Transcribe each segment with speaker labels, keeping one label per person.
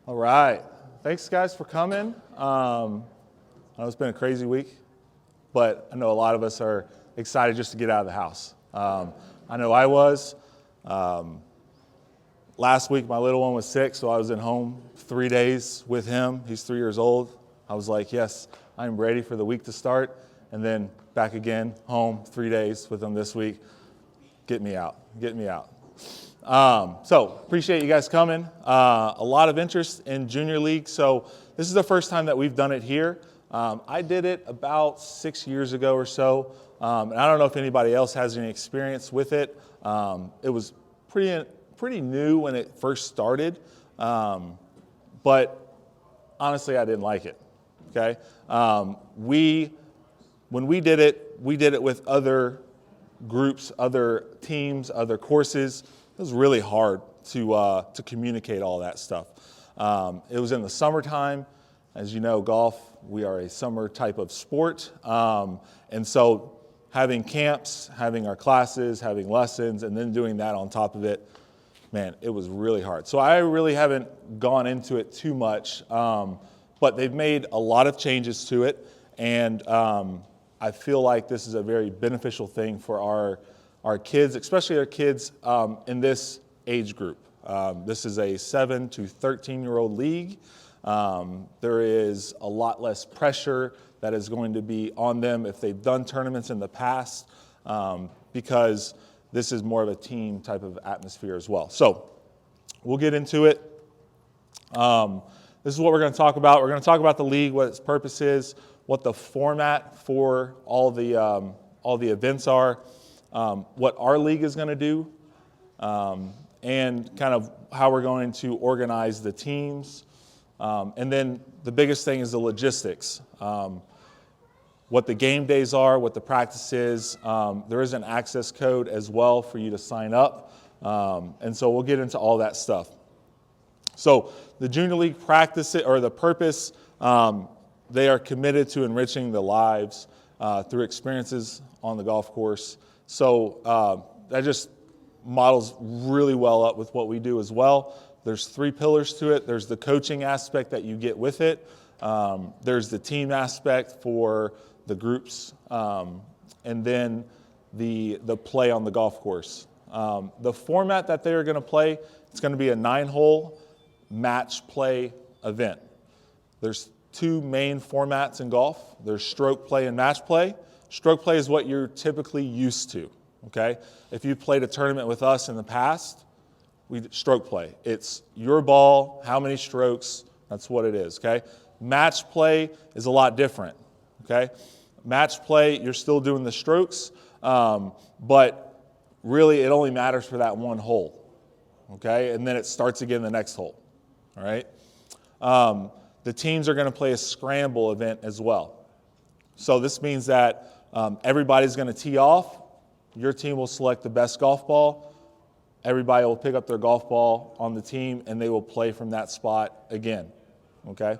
Speaker 1: All right. Thanks, guys, for coming. I know it's been a crazy week, but I know a lot of us are excited just to get out of the house. I know I was. Last week, my little one was sick, so I was at home 3 days with him. He's 3 years old. I was like, yes, I'm ready for the week to start. And then back again, home 3 days with him this week. Get me out. So appreciate you guys coming. A lot of interest in Junior League. So this is the first time that we've done it here. I did it about 6 years ago or so. And I don't know if anybody else has any experience with it. It was pretty new when it first started. But honestly, I didn't like it. Okay. When we did it with other groups, other teams, other courses. It was really hard to communicate all that stuff. It was in the summertime. As you know, golf, we are a summer type of sport. And so having camps, having our classes, having lessons, and then doing that on top of it, man, it was really hard. So I really haven't gone into it too much, but they've made a lot of changes to it. And I feel like this is a very beneficial thing for our kids, especially our kids in this age group. This is a 7 to 13-year-old league. There is a lot less pressure that is going to be on them if they've done tournaments in the past, because this is more of a team type of atmosphere as well. So we'll get into it. This is what we're going to talk about. We're going to talk about the league, what its purpose is, what the format for all the events are, what our league is going to do, and kind of how we're going to organize the teams. And then the biggest thing is the logistics, what the game days are, what the practice is. There is an access code as well for you to sign up. And so we'll get into all that stuff. So the Junior League practice, or the purpose, they are committed to enriching the lives through experiences on the golf course. So that just models really well up with what we do as well. There's 3 pillars to it. There's the coaching aspect that you get with it. There's the team aspect for the groups, and then the play on the golf course. The format that they're going to play, it's going to be a 9-hole match play event. There's 2 main formats in golf. There's stroke play and match play. Stroke play is what you're typically used to, okay? If you played a tournament with us in the past, we stroke play. It's your ball, how many strokes, that's what it is, okay? Match play is a lot different, okay? Match play, you're still doing the strokes, but really it only matters for that 1 hole, okay? And then it starts again the next hole, all right? The teams are going to play a scramble event as well. So this means that everybody's going to tee off. Your team will select the best golf ball. Everybody will pick up their golf ball on the team, and they will play from that spot again, okay?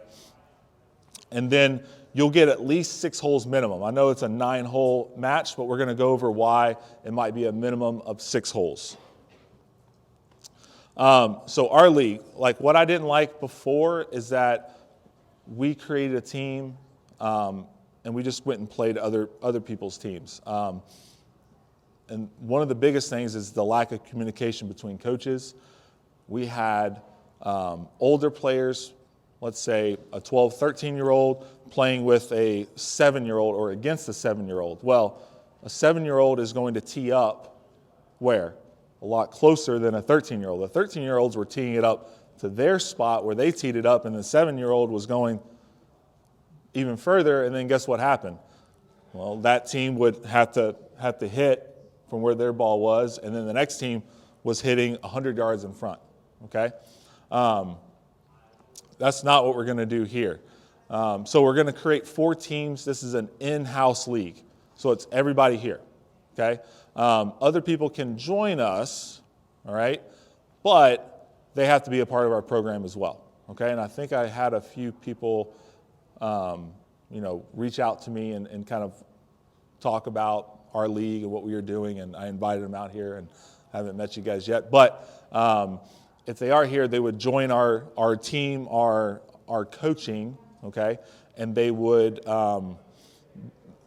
Speaker 1: And then you'll get at least 6 holes minimum. I know it's a 9-hole match, but we're going to go over why it might be a minimum of 6 holes. So our league, like what I didn't like before is that we created a team, and we just went and played other people's teams. And one of the biggest things is the lack of communication between coaches. We had older players, let's say a 12, 13-year-old playing with a 7-year-old or against a 7-year-old. Well, a 7-year-old is going to tee up where? A lot closer than a 13-year-old. The 13-year-olds were teeing it up to their spot where they teed it up, and the 7-year-old was going even further, and then guess what happened? Well, that team would have to hit from where their ball was, and then the next team was hitting 100 yards in front, okay? That's not what we're going to do here. So we're going to create 4 teams. This is an in-house league, so it's everybody here, okay? Other people can join us, all right, but they have to be a part of our program as well, okay? And I think I had a few people, reach out to me and kind of talk about our league and what we were doing, and I invited them out here and haven't met you guys yet. But if they are here, they would join our team, our coaching, okay, and they would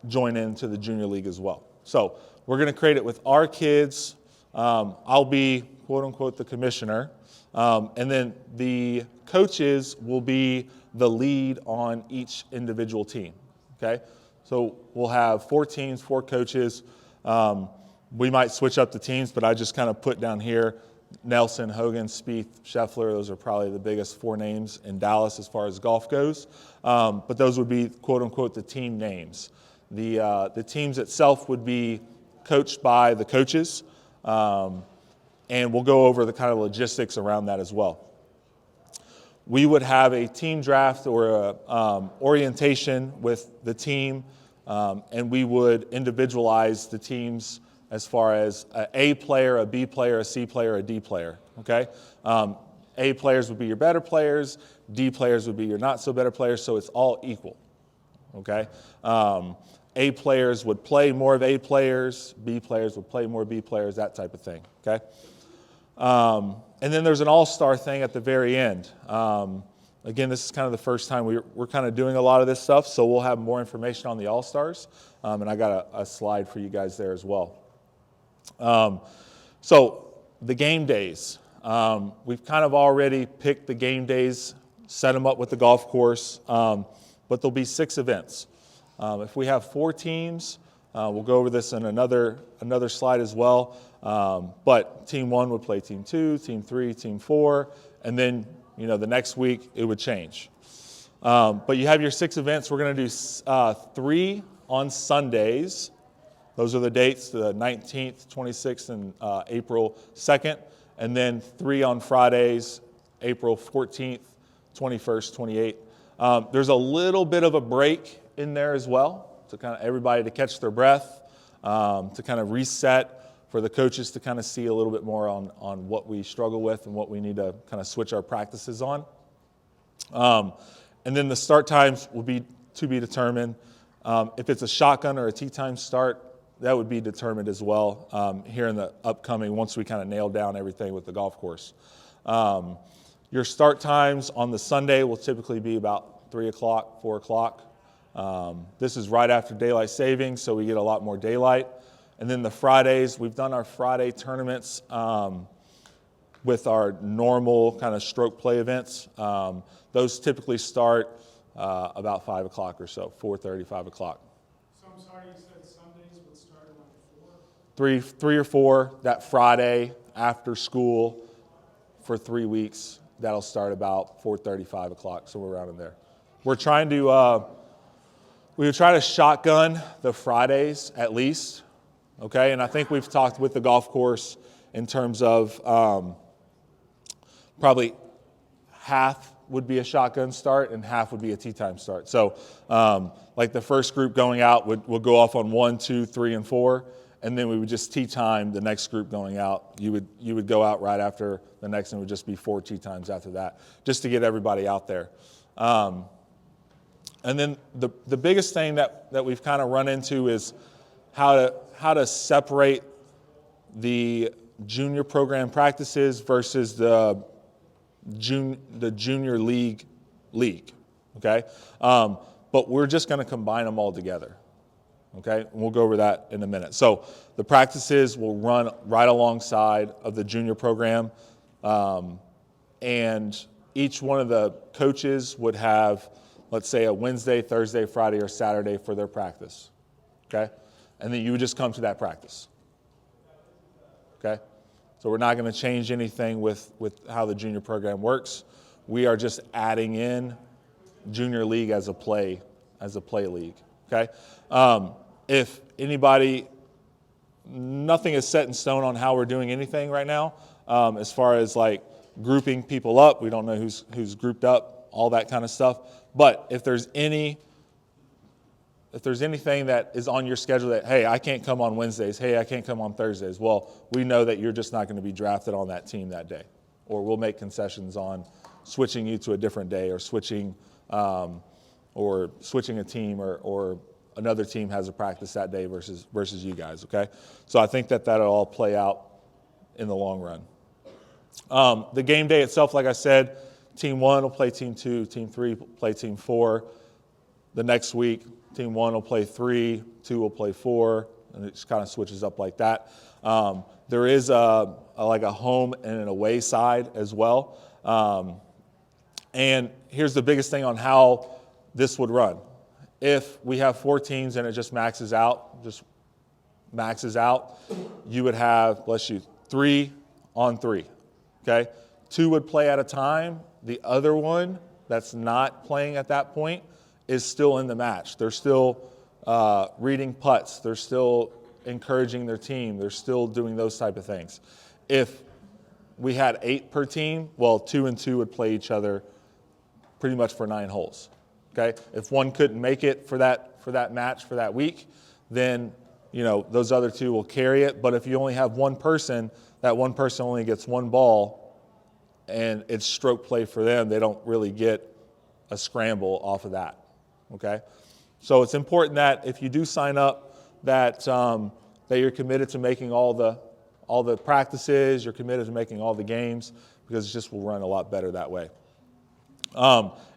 Speaker 1: join into the junior league as well. So we're going to create it with our kids. I'll be, quote unquote, the commissioner. And then the coaches will be the lead on each individual team, okay? So we'll have 4 teams, 4 coaches. We might switch up the teams, but I just kind of put down here Nelson, Hogan, Spieth, Scheffler. Those are probably the biggest 4 names in Dallas as far as golf goes. But those would be, quote unquote, the team names. The teams itself would be coached by the coaches, and we'll go over the kind of logistics around that as well. We would have a team draft or a orientation with the team, and we would individualize the teams as far as an A player, a B player, a C player, a D player, okay? A players would be your better players, D players would be your not so better players, so it's all equal, okay? A players would play more of A players, B players would play more B players, that type of thing, okay? And then there's an all-star thing at the very end. Again, this is kind of the first time we're kind of doing a lot of this stuff, so we'll have more information on the all-stars, and I got a slide for you guys there as well. So the game days. We've kind of already picked the game days, set them up with the golf course, but there'll be 6 events. If we have 4 teams, we'll go over this in another slide as well. But Team 1 would play Team 2, Team 3, Team 4, and then the next week it would change. But you have your 6 events. We're going to do 3 on Sundays. Those are the dates: the 19th, 26th, and April 2nd, and then 3 on Fridays, April 14th, 21st, 28th. There's a little bit of a break in there as well, to kind of everybody to catch their breath, to kind of reset, for the coaches to kind of see a little bit more on what we struggle with and what we need to kind of switch our practices on. And then the start times will be to be determined. If it's a shotgun or a tee time start, that would be determined as well here in the upcoming, once we kind of nail down everything with the golf course. Your start times on the Sunday will typically be about 3 o'clock, 4 o'clock. This is right after daylight savings, so we get a lot more daylight. And then the Fridays, we've done our Friday tournaments with our normal kind of stroke play events. Those typically start about 5 o'clock or so, 4:30, 5 o'clock.
Speaker 2: So I'm sorry, you said Sundays would start at like 4?
Speaker 1: 3 or 4, that Friday after school for 3 weeks. That'll start about 4:30, 5 o'clock, so we're around in there. We're trying to, we would try to shotgun the Fridays at least, okay? And I think we've talked with the golf course in terms of probably half would be a shotgun start and half would be a tee time start. So like the first group going out would go off on 1, 2, 3, and 4, and then we would just tee time the next group going out. You would go out right after the next, and it would just be 4 tee times after that, just to get everybody out there. And then the biggest thing that we've kind of run into is how to separate the junior program practices versus the junior league, okay? But we're just going to combine them all together, okay? And we'll go over that in a minute. So the practices will run right alongside of the junior program, and each one of the coaches would have, let's say, a Wednesday, Thursday, Friday, or Saturday for their practice, okay? And then you would just come to that practice, okay? So we're not going to change anything with how the junior program works. We are just adding in junior league as a play league, okay? If anybody, nothing is set in stone on how we're doing anything right now, as far as like grouping people up. We don't know who's grouped up, all that kind of stuff. But if there's anything that is on your schedule that, hey, I can't come on Wednesdays, hey, I can't come on Thursdays, well, we know that you're just not going to be drafted on that team that day. Or we'll make concessions on switching you to a different day, or switching a team, or another team has a practice that day versus you guys, okay? So I think that'll all play out in the long run. The game day itself, like I said, Team 1 will play Team 2, Team 3 will play Team 4. The next week, Team 1 will play 3, 2 will play 4, and it just kind of switches up like that. There is like a home and an away side as well. And here's the biggest thing on how this would run. If we have 4 teams and it just maxes out, you would have, bless you, 3 on 3, okay? 2 would play at a time. The other one that's not playing at that point is still in the match. They're still reading putts. They're still encouraging their team. They're still doing those type of things. If we had 8 per team, well, 2 and 2 would play each other pretty much for 9 holes, okay? If one couldn't make it for that match for that week, then those other 2 will carry it. But if you only have one person, that one person only gets 1 ball, and it's stroke play for them. They don't really get a scramble off of that, okay? So it's important that if you do sign up, that you're committed to making all the practices, you're committed to making all the games, because it just will run a lot better that way.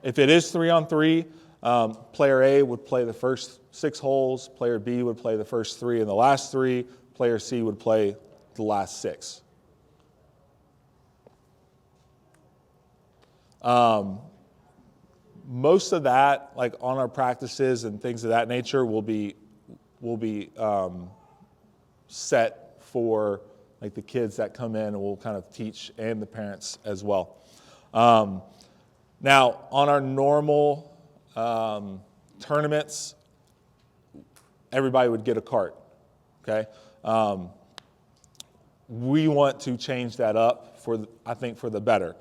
Speaker 1: If it is 3 on 3, player A would play the first 6 holes, player B would play the first 3 and the last 3, player C would play the last 6. Most of that, like on our practices and things of that nature, will be set for like the kids that come in, and we'll kind of teach, and the parents as well. Now, on our normal tournaments, everybody would get a cart, okay? We want to change that up I think for the better.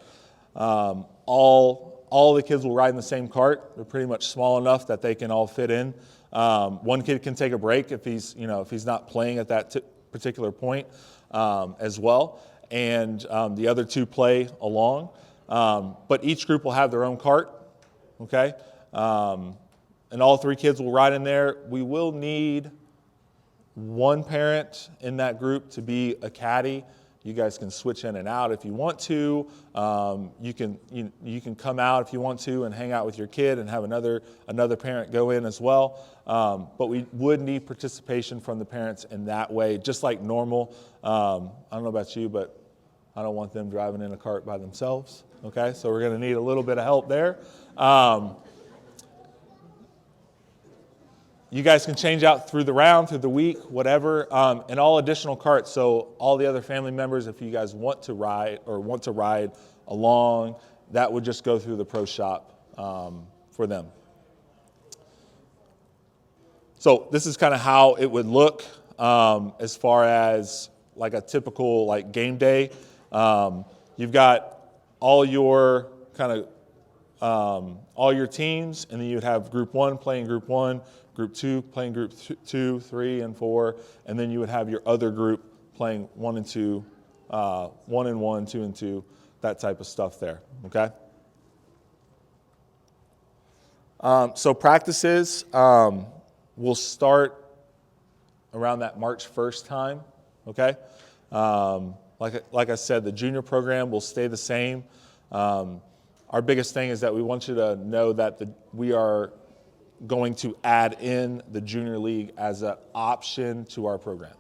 Speaker 1: All the kids will ride in the same cart. They're pretty much small enough that they can all fit in. One kid can take a break if he's not playing at that particular point as well, and the other 2 play along. But each group will have their own cart, okay? And all 3 kids will ride in there. We will need 1 parent in that group to be a caddy. You guys can switch in and out if you want to. You can come out if you want to and hang out with your kid and have another parent go in as well. But we would need participation from the parents in that way, just like normal. I don't know about you, but I don't want them driving in a cart by themselves. Okay, so we're going to need a little bit of help there. You guys can change out through the round, through the week, whatever, and all additional carts. So all the other family members, if you guys want to ride along, that would just go through the pro shop for them. So this is kind of how it would look as far as like a typical like game day. You've got all your all your teams, and then you'd have group 1 playing group 1, group 2 playing group 2, 3, and 4, and then you would have your other group playing 1 and 2, 1 and 1, 2 and 2, that type of stuff there, okay? So practices will start around that March 1st time, okay? Like I said, the junior program will stay the same. Our biggest thing is that we want you to know that we are going to add in the junior league as an option to our program,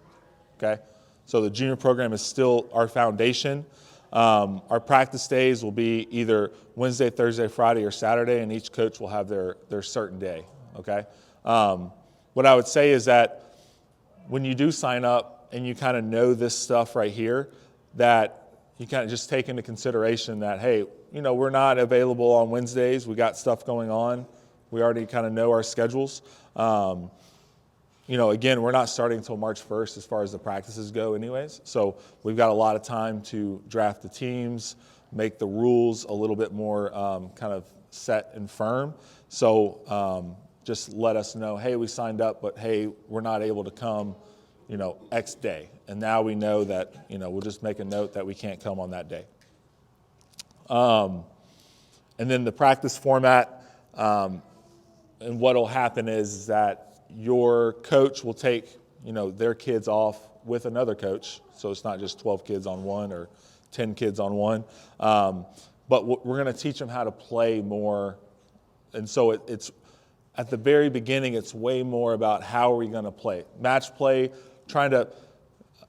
Speaker 1: okay? So the junior program is still our foundation. Our practice days will be either Wednesday, Thursday, Friday, or Saturday, and each coach will have their certain day, okay? What I would say is that when you do sign up and you kind of know this stuff right here, that you kind of just take into consideration that, hey, we're not available on Wednesdays. We got stuff going on. We already kind of know our schedules. Again, we're not starting until March 1st as far as the practices go anyways. So we've got a lot of time to draft the teams, make the rules a little bit more kind of set and firm. So just let us know, hey, we signed up, but hey, we're not able to come, X day. And now we know that, we'll just make a note that we can't come on that day. And then the practice format, and what will happen is that your coach will take, their kids off with another coach. So it's not just 12 kids on one or 10 kids on one. But we're going to teach them how to play more. And so it's at the very beginning, it's way more about how are we going to play. Match play, trying to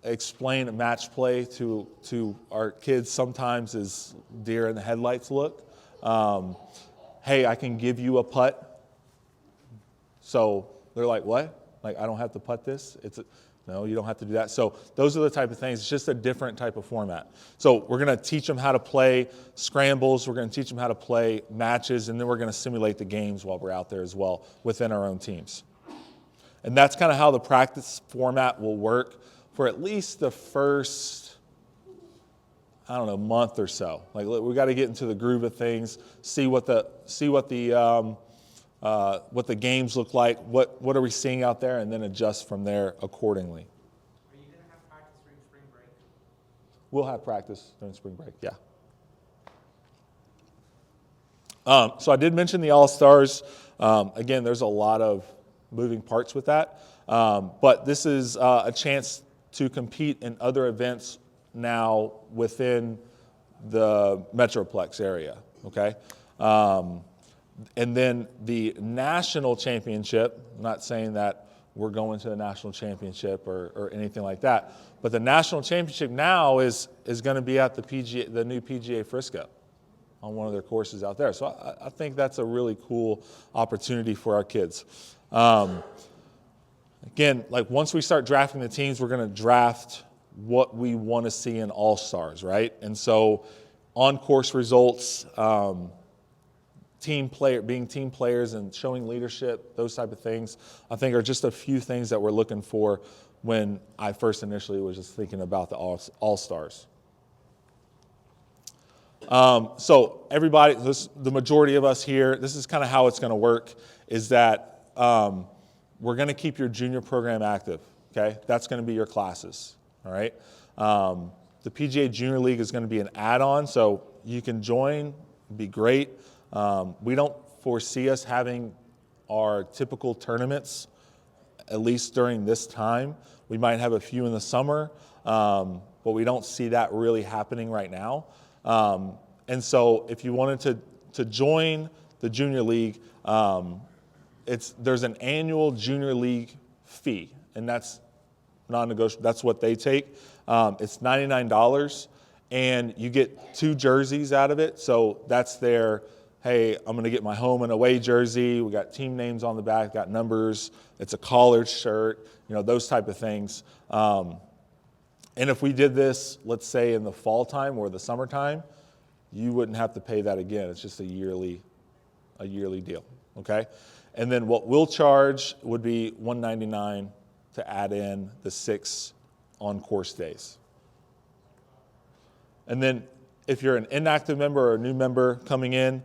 Speaker 1: explain match play to our kids sometimes is deer in the headlights look. Hey, I can give you a putt. So they're like, what? Like, I don't have to putt this? No, you don't have to do that. So those are the type of things. It's just a different type of format. So we're going to teach them how to play scrambles. We're going to teach them how to play matches, and then we're going to simulate the games while we're out there as well within our own teams. And that's kind of how the practice format will work for at least the first, month or so. Like, we got to get into the groove of things, see what the games look like, what are we seeing out there, and then adjust from there accordingly.
Speaker 3: Are you going to have practice during spring break?
Speaker 1: We'll have practice during spring break, yeah. So I did mention the All-Stars. Again, there's a lot of moving parts with that. But this is a chance to compete in other events now within the Metroplex area, okay? And then the national championship, I'm not saying that we're going to the national championship or anything like that, but the national championship now is going to be at the new PGA Frisco on one of their courses out there. So I think that's a really cool opportunity for our kids. Again, like once we start drafting the teams, we're going to draft what we want to see in All-Stars, right? And so on-course results, being team players and showing leadership, those type of things, I think are just a few things that we're looking for when I first initially was just thinking about the All-Stars. So everybody, the majority of us here, this is kind of how it's going to work, is that we're going to keep your junior program active, okay? That's going to be your classes, all right? The PGA Junior League is going to be an add-on, so you can join, be great. We don't foresee us having our typical tournaments, at least during this time. We might have a few in the summer, but we don't see that really happening right now. And so if you wanted to join the Junior League, there's an annual Junior League fee, and that's non-negotiable. That's what they take. It's $99, and you get 2 jerseys out of it. So that's their, hey, I'm going to get my home and away jersey. We got team names on the back, got numbers. It's a collared shirt, those type of things. And if we did this, let's say in the fall time or the summertime, you wouldn't have to pay that again. It's just a yearly deal, okay? And then what we'll charge would be $199 to add in the 6 on-course days. And then if you're an inactive member or a new member coming in,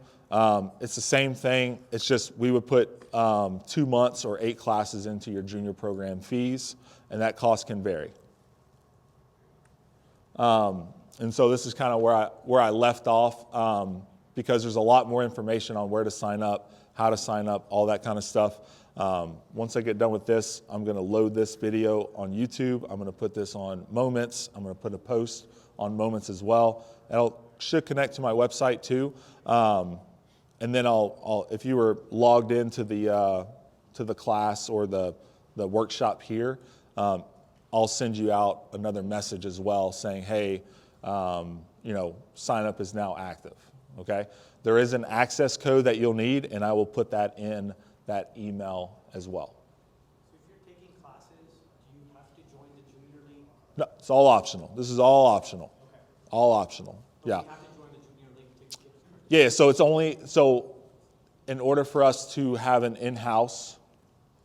Speaker 1: it's the same thing. It's just we would put 2 months or 8 classes into your junior program fees, and that cost can vary. And so this is kind of where I left off, because there's a lot more information on where to sign up, how to sign up, all that kind of stuff. Once I get done with this, I'm going to load this video on YouTube. I'm going to put this on Moments. I'm going to put a post on Moments as well. It should connect to my website too. And then I'll if you were logged into the class or the workshop here, I'll send you out another message as well saying, hey, sign up is now active, okay? There is an access code that you'll need, and I will put that in that email as well.
Speaker 3: So if you're taking classes, do you have to join the Junior League?
Speaker 1: No, it's all optional. This is all optional. Okay. All optional,
Speaker 3: but
Speaker 1: yeah.
Speaker 3: You have to join the Junior League to get
Speaker 1: Yeah, so in order for us to have an in-house,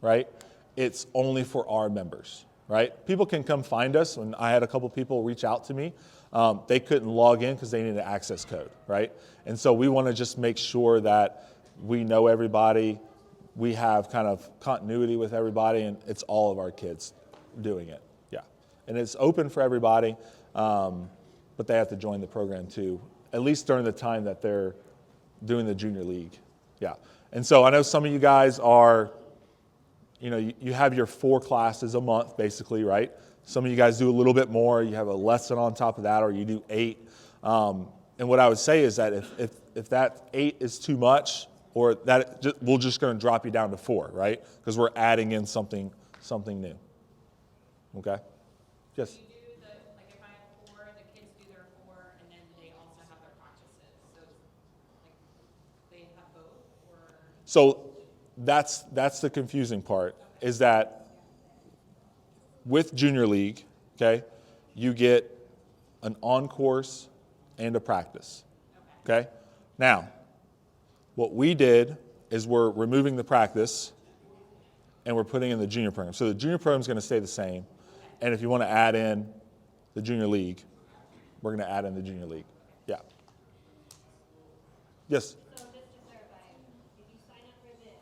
Speaker 1: right, it's only for our members, right? People can come find us. When I had a couple people reach out to me, they couldn't log in because they needed an access code, right? And so we want to just make sure that we know everybody, we have kind of continuity with everybody, and it's all of our kids doing it, yeah. And it's open for everybody, but they have to join the program too, at least during the time that they're doing the Junior League, yeah. And so I know some of you guys are, you have your 4 classes a month basically, right? Some of you guys do a little bit more. You have a lesson on top of that, or you do 8. And what I would say is that if that 8 is too much, or we're just going to drop you down to 4, right? Because we're adding in something new. Okay? Yes.
Speaker 4: Do you do like if I have 4, the kids do their 4, and then they also have their practices. So like they have both, or
Speaker 1: So that's the confusing part, is that with Junior League, okay, you get an on-course and a practice. Okay? Now, what we did is we're removing the practice and we're putting in the junior program. So the junior program is going to stay the same. And if you want to add in the Junior League, we're going to add in the Junior League. Yeah. Yes?
Speaker 5: So just to clarify, if you sign up for this,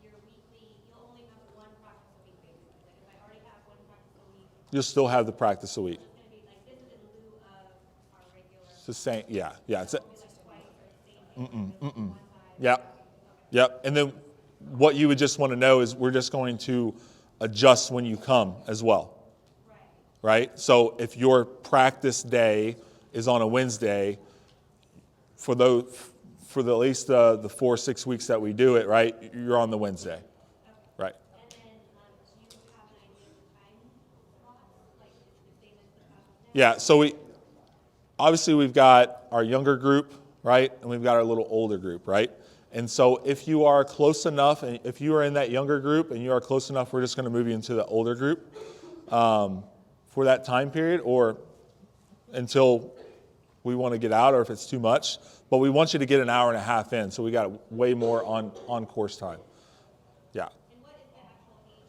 Speaker 5: your weekly, you'll only have one practice a week basically. Like if I already have one practice a week,
Speaker 1: You'll still have the practice a week.
Speaker 5: it's going to be like, this is in lieu of our regular,
Speaker 1: It's the same. Yeah. It's
Speaker 5: like twice or the same day. One time.
Speaker 1: Yep. Yep. And then what you would just want to know is we're just going to adjust when you come as well. Right? So if your practice day is on a Wednesday, for at least the 4 or 6 weeks that we do it, right, you're on the Wednesday. Right.
Speaker 5: And then, do you have an idea of the time slots? Like, is the same as the practice day?
Speaker 1: Yeah, so we've got our younger group, right, and we've got our little older group, right? And so if you are close enough, and if you are in that younger group and you are close enough, we're just going to move you into the older group for that time period, or until we want to get out, or if it's too much. But we want you to get an hour and a half in, so we got way more on course time. Yeah.
Speaker 5: And what is the actual age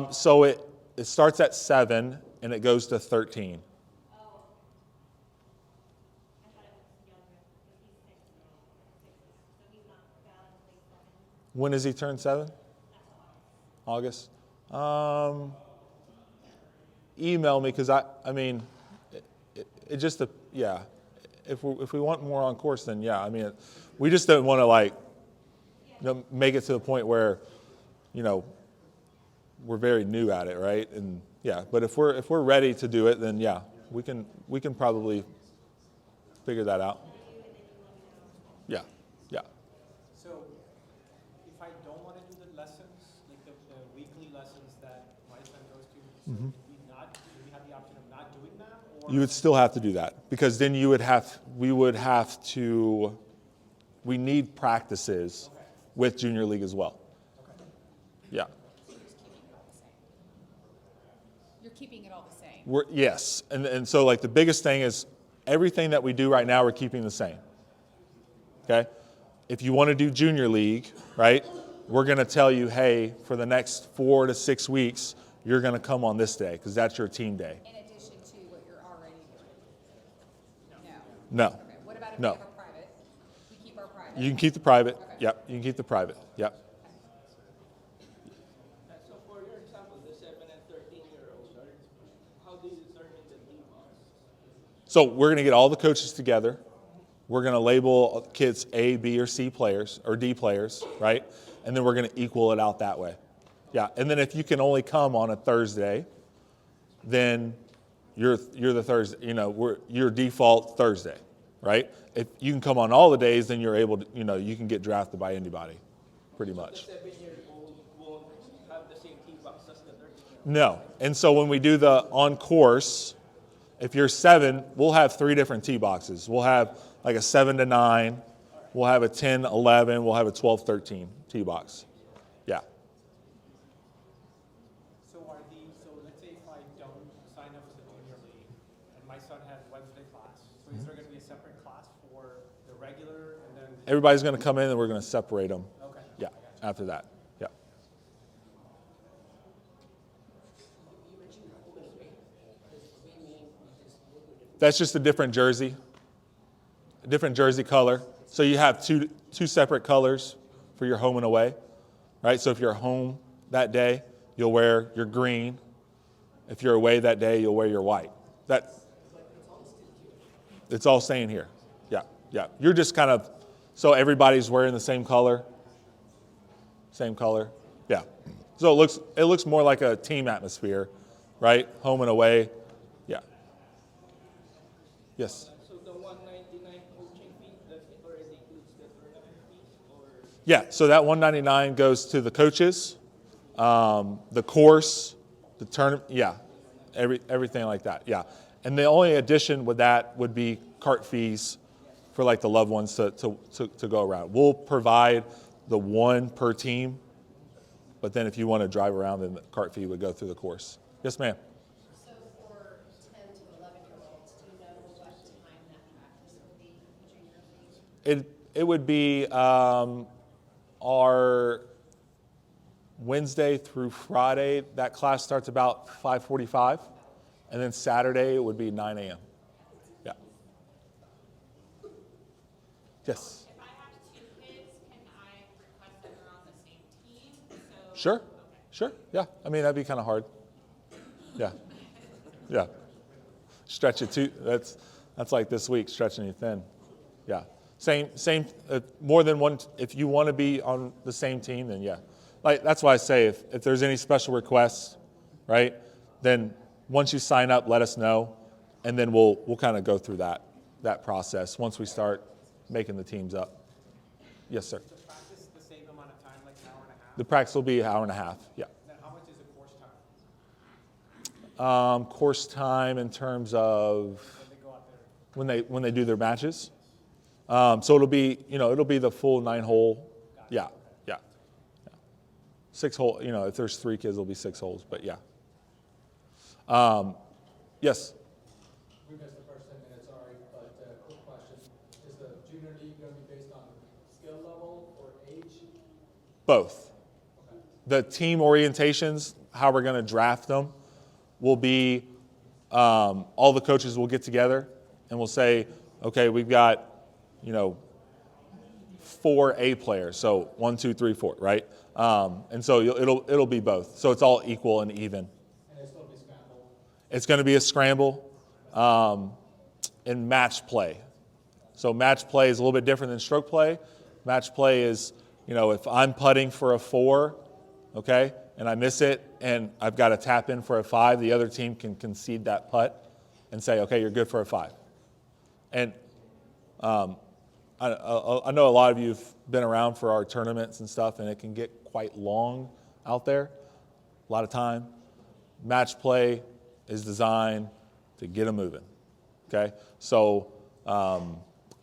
Speaker 5: range?
Speaker 1: So it starts at 7 and it goes to 13.
Speaker 5: I thought it was younger, because he's 6 now. 6 now. So he's not validly 7.
Speaker 1: When does he turn 7? August. Email me, because I mean, it just, yeah. If we want more on course, then yeah. I mean, we just don't want to make it to the point where, we're very new at it, right? And yeah, but if we're ready to do it, then yeah, we can probably figure that out. Yeah, yeah.
Speaker 3: So if I don't want to do the lessons, like the weekly lessons that my son goes to, so do we have the option of not doing that? Or
Speaker 1: You would still have to do that, because then we need practices with Junior League as well. Yeah.
Speaker 4: you're keeping it all the same.
Speaker 1: Yes, and so like the biggest thing is everything that we do right now we're keeping the same. Okay? If you want to do Junior League, right, we're going to tell you, hey, for the next 4 to 6 weeks, you're going to come on this day because that's your team day.
Speaker 4: In addition to what you're already doing?
Speaker 1: No.
Speaker 4: Okay, what about if
Speaker 1: No.
Speaker 4: we have a private? We keep our private?
Speaker 1: You can keep the private.
Speaker 4: Okay.
Speaker 1: Yep, you can keep the private. Yep.
Speaker 6: So for your example, the 7 and 13-year-olds, how do you determine the team box?
Speaker 1: So we're going to get all the coaches together. We're going to label kids A, B, or C players, or D players, right? And then we're going to equal it out that way. Yeah, and then if you can only come on a Thursday, then you're the Thursday, your default Thursday, right? If you can come on all the days, then you're able to, you can get drafted by anybody, pretty much.
Speaker 6: The 7-year-old won't have the same team box as the 13-year-old.
Speaker 1: No, and so when we do the on course, if you're 7, we'll have 3 different tee boxes. We'll have like a 7 to 9, we'll have a 10, 11, we'll have a 12, 13 tee box. Yeah.
Speaker 3: So let's say if I don't sign up for the junior league and my son has Wednesday class, so is there going to be a separate class for the regular and then?
Speaker 1: Everybody's going to come in and we're going to separate them.
Speaker 3: Okay.
Speaker 1: Yeah, after that. Yeah. That's just a different jersey color. So you have two separate colors for your home and away, right? So if you're home that day, you'll wear your green. If you're away that day, you'll wear your white. It's all staying here. Yeah, yeah. You're just kind of, so everybody's wearing the same color. Same color. Yeah. So it looks more like a team atmosphere, right? Home and away. Yeah. Yes.
Speaker 6: So the 199 coaching fee, that it already includes the tournament fees, or
Speaker 1: Yeah, so that 199 goes to the coaches, the course, the tournament, yeah, everything like that, yeah. And the only addition with that would be cart fees for like the loved ones to go around. We'll provide the one per team, but then if you want to drive around, then the cart fee would go through the course. Yes, ma'am.
Speaker 7: So for 10 to 11-year-olds, do you know what time that practice will be in junior league?
Speaker 1: It would be our Wednesday through Friday. That class starts about 5:45, and then Saturday it would be 9 a.m. Yeah. Yes.
Speaker 4: If I have two kids, can I request that they're on the same team? So
Speaker 1: Sure. Sure. Yeah. I mean, that'd be kind of hard. Yeah. Yeah. Stretch it too. That's like this week, stretching you thin. Yeah. Same. More than one. If you want to be on the same team, then yeah. Like that's why I say if there's any special requests, right? Then once you sign up, let us know, and then we'll kind of go through that process once we start making the teams up. Yes, sir.
Speaker 3: The practice the same amount of time, like an hour and a half?
Speaker 1: The practice will be an hour and a half. Yeah.
Speaker 3: Then how much is the course time?
Speaker 1: Course time in terms of
Speaker 3: When they go out there?
Speaker 1: when they do their matches. So it'll be the full 9-hole. Yeah. 6 hole. If there's 3 kids, it'll be 6 holes. But yeah. Yes.
Speaker 8: We missed the first 10 minutes, sorry, but quick question. Is the junior league going to be based on skill level or age?
Speaker 1: Both. The team orientations, how we're going to draft them, will be all the coaches will get together and we'll say, okay, we've got 4 A players, so 1, 2, 3, 4, right? And so it'll be both. So it's all equal and even.
Speaker 8: And it'll still be scrambled?
Speaker 1: It's going to be a scramble in match play. So match play is a little bit different than stroke play. Match play is, if I'm putting for a 4, okay, and I miss it, and I've got to tap in for a 5, the other team can concede that putt and say, okay, you're good for a 5. And I know a lot of you have been around for our tournaments and stuff, and it can get quite long out there, a lot of time. Match play is designed to get them moving, okay? So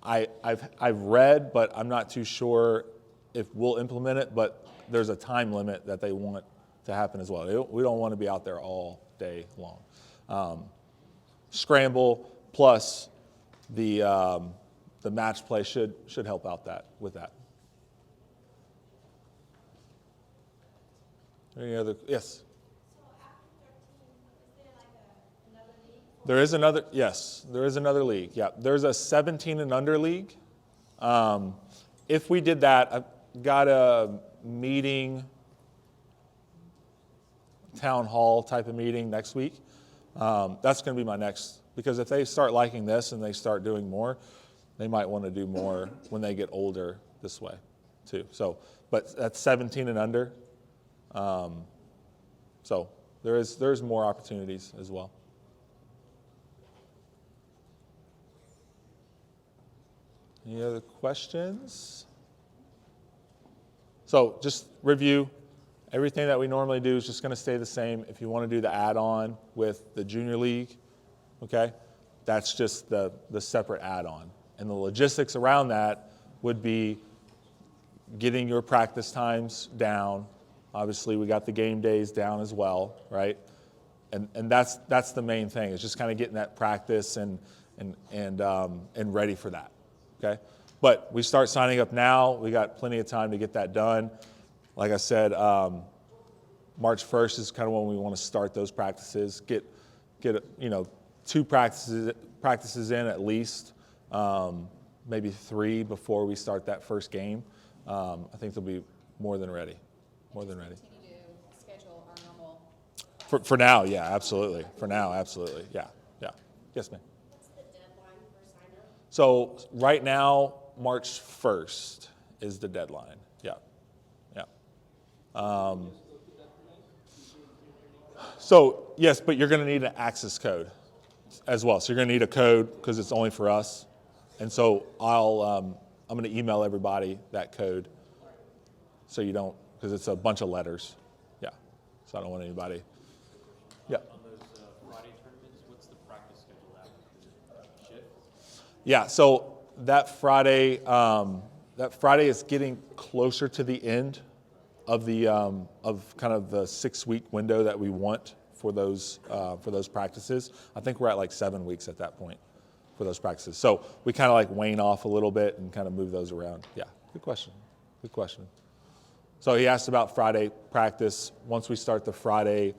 Speaker 1: I've read, but I'm not too sure if we'll implement it, but there's a time limit that they want to happen as well. We don't want to be out there all day long. Scramble plus the match play should help out with that. Any other? Yes.
Speaker 5: So after 13, is there like another league?
Speaker 1: There is another. Yes, there is another league. Yeah, there's a 17 and under league. If we did that, I've got a meeting, town hall type of meeting next week. That's going to be my next, because if they start liking this and they start doing more, they might want to do more when they get older this way too. So, but that's 17 and under. So there's more opportunities as well. Any other questions? So just review. Everything that we normally do is just going to stay the same. If you want to do the add-on with the junior league, okay, that's just the separate add-on. And the logistics around that would be getting your practice times down. Obviously, we got the game days down as well, right? And that's the main thing. It's just kind of getting that practice and ready for that, okay? But we start signing up now. We got plenty of time to get that done. Like I said, March 1st is kind of when we want to start those practices. Get 2 practices in at least, maybe 3 before we start that first game. I think they'll be more than ready. More than ready.
Speaker 7: Continue to schedule our normal.
Speaker 1: For now, yeah, absolutely. For now, absolutely, yeah. Yes, ma'am.
Speaker 5: What's the deadline for sign up?
Speaker 1: So right now, March 1st is the deadline. Yeah. So yes, but you're going to need an access code. as well. So you're going to need a code because it's only for us. And so I'm going to email everybody that code so you don't, because it's a bunch of letters. Yeah. So I don't want anybody. Yeah.
Speaker 9: On those Friday tournaments, what's the practice schedule after? Shift?
Speaker 1: Yeah. So that Friday is getting closer to the end of the of kind of the 6-week window that we want for those practices. I think we're at like 7 weeks at that point for those practices. So we kind of like wane off a little bit and kind of move those around. Yeah, good question. Good question. So he asked about Friday practice. Once we start the Friday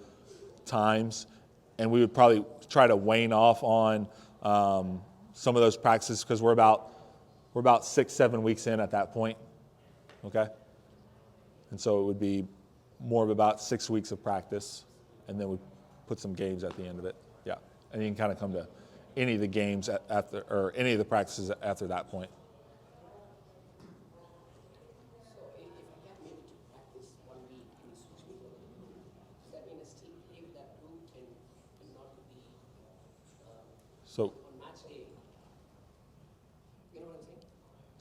Speaker 1: times, and we would probably try to wane off on some of those practices because we're about 6-7 weeks in at that point. Okay. And so it would be more of about 6 weeks of practice, and then we put some games at the end of it. Yeah, and you can kind of come to any of the games or any of the practices after that point.
Speaker 10: So if I get maybe to practice 1 week and you switch me, does that mean I still play with that group and not to be
Speaker 1: So
Speaker 10: on match day? You know what I'm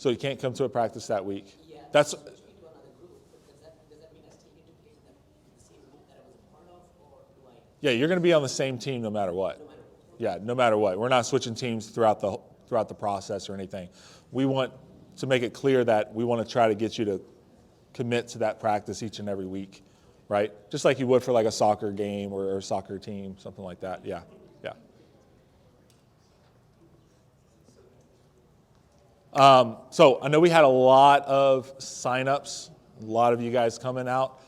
Speaker 10: saying?
Speaker 1: you can't come to a practice that week.
Speaker 10: Yeah.
Speaker 1: That's
Speaker 10: Switch me to another group, but does that mean I still need to play with the same group that I was a part of, or do I?
Speaker 1: yeah, you're going to be on the same team no matter what. Yeah, no matter what. We're not switching teams throughout the process or anything. We want to make it clear that we want to try to get you to commit to that practice each and every week, right? Just like you would for like a soccer game or a soccer team, something like that. Yeah, yeah. So I know we had a lot of signups, a lot of you guys coming out,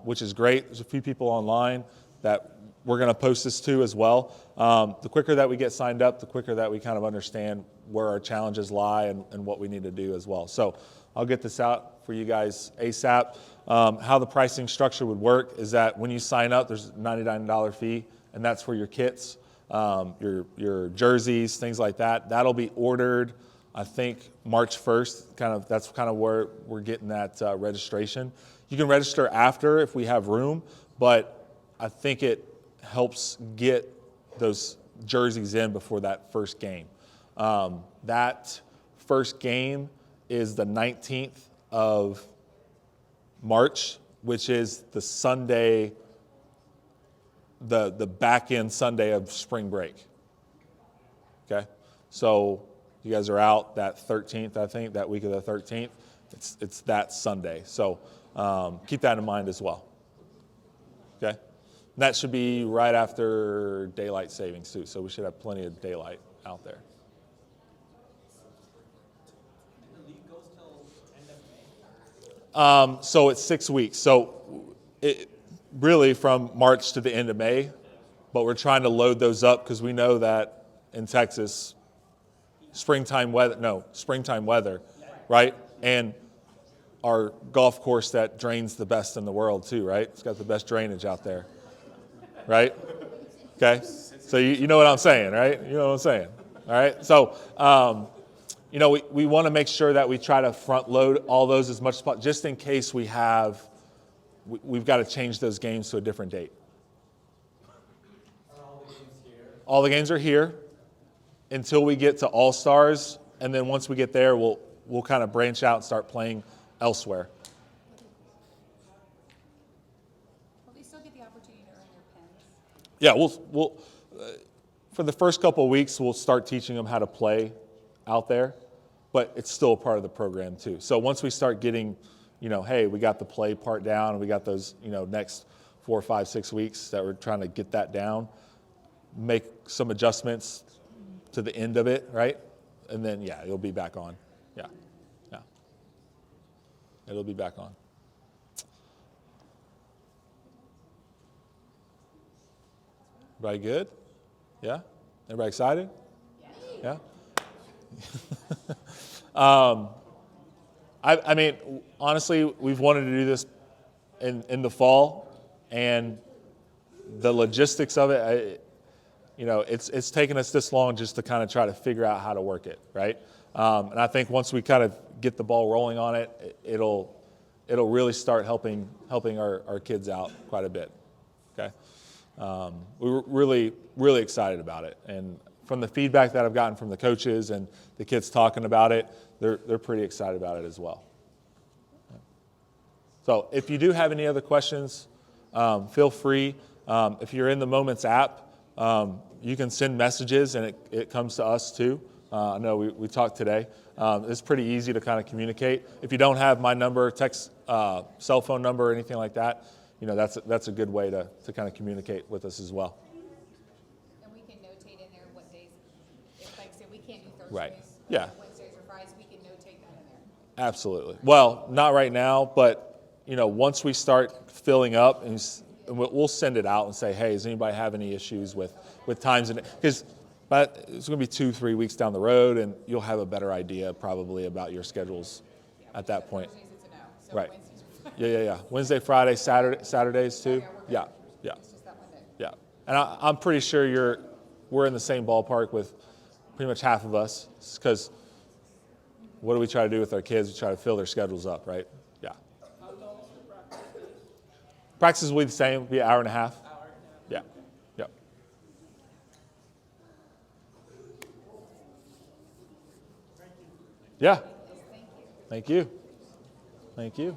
Speaker 1: which is great. There's a few people online that we're going to post this to as well. The quicker that we get signed up, the quicker that we kind of understand where our challenges lie and what we need to do as well. So I'll get this out for you guys ASAP. How the pricing structure would work is that when you sign up, there's a $99 fee, and that's for your kits, your jerseys, things like that. That'll be ordered, I think, March 1st. That's kind of where we're getting that registration. You can register after if we have room, but I think it helps get those jerseys in before that first game. That first game is the 19th of March, which is the Sunday, the back end Sunday of spring break. Okay, so you guys are out that 13th, I think, that week of the 13th. It's that Sunday, so keep that in mind as well. Okay. And that should be right after daylight savings too, so we should have plenty of daylight out there.
Speaker 3: And the league goes till end of May?
Speaker 1: So it's 6 weeks. So it really from March to the end of May, but we're trying to load those up because we know that in Texas, springtime weather, right? And our golf course that drains the best in the world too, right? It's got the best drainage out there. Right? Okay? So you know what I'm saying, right? You know what I'm saying. All right? So, we want to make sure that we try to front load all those as much as possible, just in case we've got to change those games to a different date.
Speaker 8: Are all the games here?
Speaker 1: All the games are here until we get to All-Stars, and then once we get there, we'll kind of branch out and start playing elsewhere.
Speaker 7: Will they still get the opportunity to earn their pins?
Speaker 1: Yeah, we'll for the first couple of weeks, we'll start teaching them how to play out there, but it's still a part of the program too. So once we start getting, hey, we got the play part down, and we got those, next 4, 5, 6 weeks that we're trying to get that down, make some adjustments to the end of it, right? And then, yeah, it'll be back on. Yeah. It'll be back on. Everybody good? Yeah? Everybody excited? Yeah? I mean, honestly, we've wanted to do this in the fall, and the logistics of it, it's taken us this long just to kind of try to figure out how to work it, right? And I think once we kind of get the ball rolling on it, it'll really start helping our kids out quite a bit. Okay, we're really excited about it, and from the feedback that I've gotten from the coaches and the kids talking about it, they're pretty excited about it as well. So if you do have any other questions, feel free. If you're in the Moments app, you can send messages and it comes to us too. I know we talked today. It's pretty easy to kind of communicate. If you don't have my number, text, cell phone number, or anything like that, that's a good way to kind of communicate with us as well.
Speaker 7: And we can notate in there what days, if like I said, we can't do Thursdays.
Speaker 1: Right. Yeah.
Speaker 7: Wednesdays or Fridays, we can notate that in there.
Speaker 1: Absolutely. Well, not right now, but once we start filling up, and we'll send it out and say, hey, does anybody have any issues with times? Because it's going to be 2-3 weeks down the road, and you'll have a better idea probably about your schedules at that point.
Speaker 7: Thursdays, it's a no. So
Speaker 1: Right.
Speaker 7: Wednesdays or Fridays.
Speaker 1: Yeah. Wednesday, Friday, Saturdays too. Yeah.
Speaker 7: It's just that one day.
Speaker 1: Yeah. And I'm pretty sure we're in the same ballpark with pretty much half of us, because what do we try to do with our kids? We try to fill their schedules up, right? Yeah.
Speaker 6: How long is the practice days?
Speaker 1: Practice will be the same, be an hour and a half.
Speaker 6: Hour and a half?
Speaker 1: Yeah. Yep. Yeah.
Speaker 7: Thank you.
Speaker 1: Thank you. Thank you.